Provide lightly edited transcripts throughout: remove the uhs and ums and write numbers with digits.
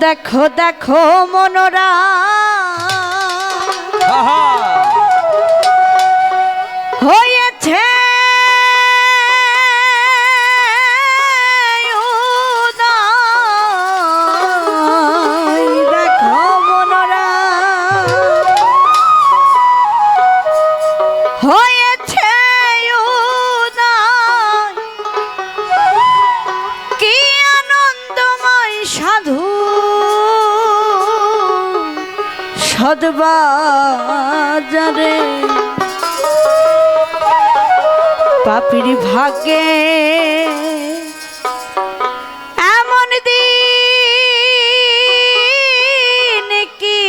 দেখো দেখো মনোরা হয়েছে উদয়, দেখো মনোরা হয়েছে উদয়, কি আনন্দময় সাধু সদবাজারে পাপির ভাগ্যে এমন দিন কি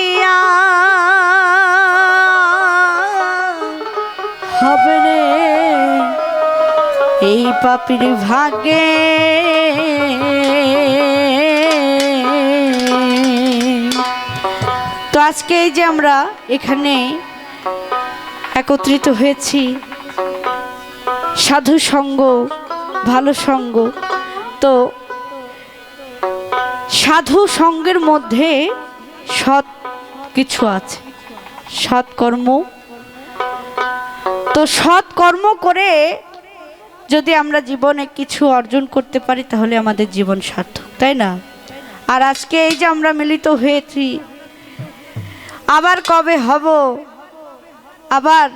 হবে রে, এই পাপির ভাগ্যে তো আজকে এই যে আমরা এখানে একত্রিত হয়েছি, সাধু সঙ্গ ভালো সঙ্গ। তো সাধু সঙ্গের মধ্যে সৎ কিছু আছে, সৎকর্ম। তো সৎকর্ম করে যদি আমরা জীবনে কিছু অর্জন করতে পারি তাহলে আমাদের জীবন সার্থক, তাই না? আর আজকে এই যে আমরা মিলিত হয়েছি, আবার কবে হব, আবার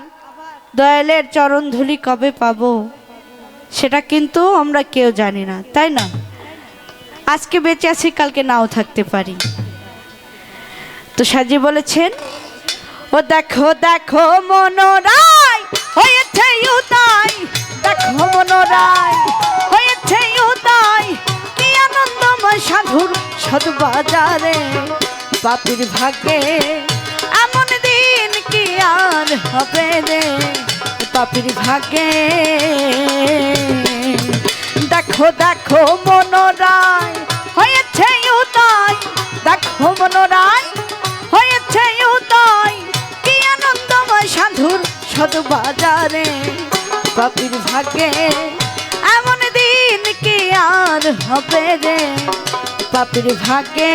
দয়ালের চরণধুলি কবে পাবো, সেটা কিন্তু আমরা কেউ জানি না, তাই না? আজকে বেঁচে আছি, কালকে নাও থাকতে পারি। তো সাজি বলেছেন, ও দেখো দেখো মনোরায় হয়েছে উদয়, দেখো মনোরায় হয়েছে উদয়, কি আনন্দময় সাধুর সদবাজারে পাপির ভাগ্যে এমন দিন কি আর হবে রে, পাপির ভাগ্যে। দেখো দেখো মনোরায় হয়েছে উদয়, দেখো মনোরায় হয়েছে উদয়, কি আনন্দময় সাধুর সদবাজারে পাপির ভাগ্যে এমন দিন কি আর হবে রে, পাপির ভাগ্যে।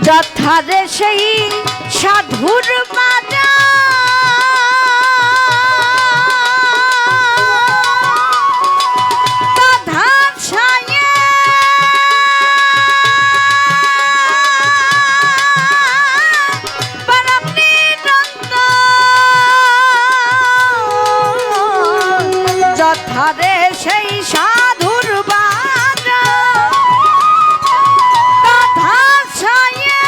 যথারে সেই সাধুর বাজা তাধার ছায়ে পরম নিরন্ত, যথারে সেই সাধুর বাজা তাধার ছায়ে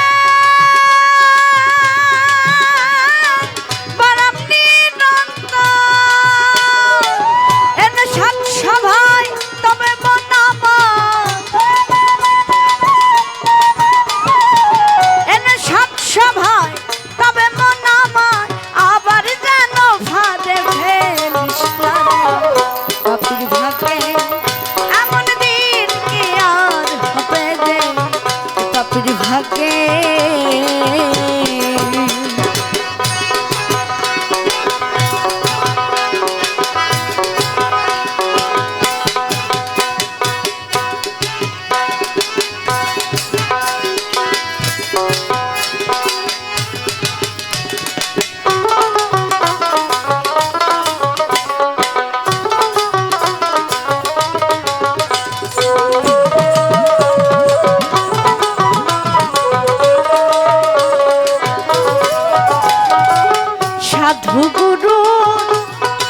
সাধু গুরু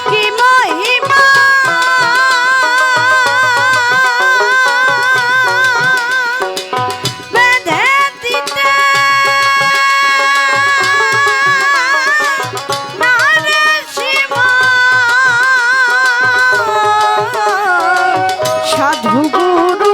কি মহিমা, বেঁধে দিতে না রে সীমা, সাধু গুরু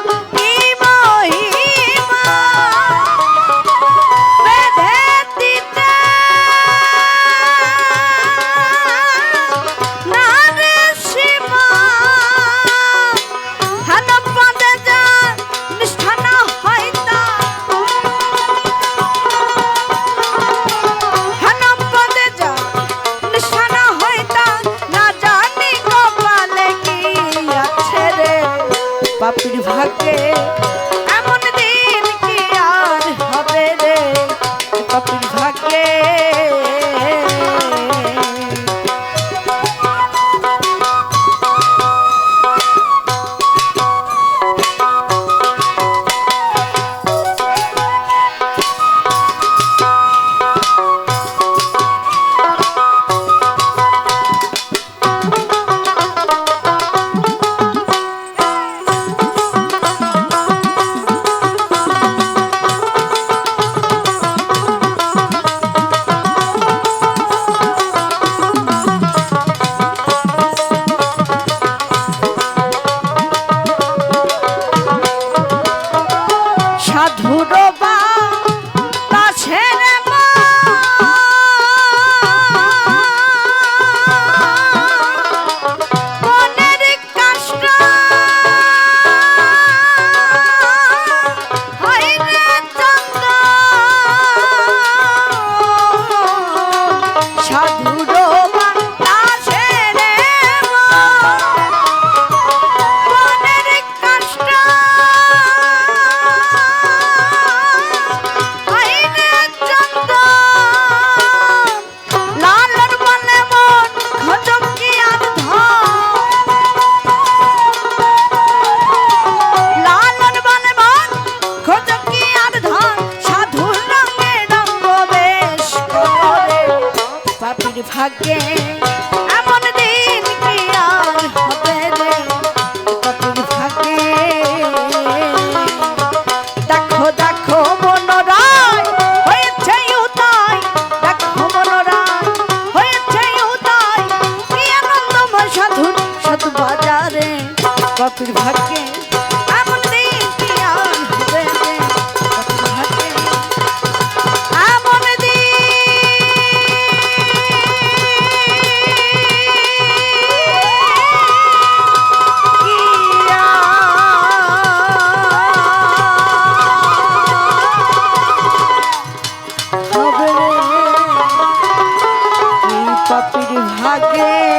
ভাগ্যে এমন দিন কি আর হবে রে পাপির ভাগ্যে। দেখো দেখো মনোরায় হয়েছে উদয়, দেখো মনোরায় হয়েছে উদয়, কি আনন্দময় সাধুর সাধু বাজারে পাপির ভাগ্যে এমন দিন কি আর হবে রে পাপির ভাগ্যে। এমন দিন পাপির ভাগে।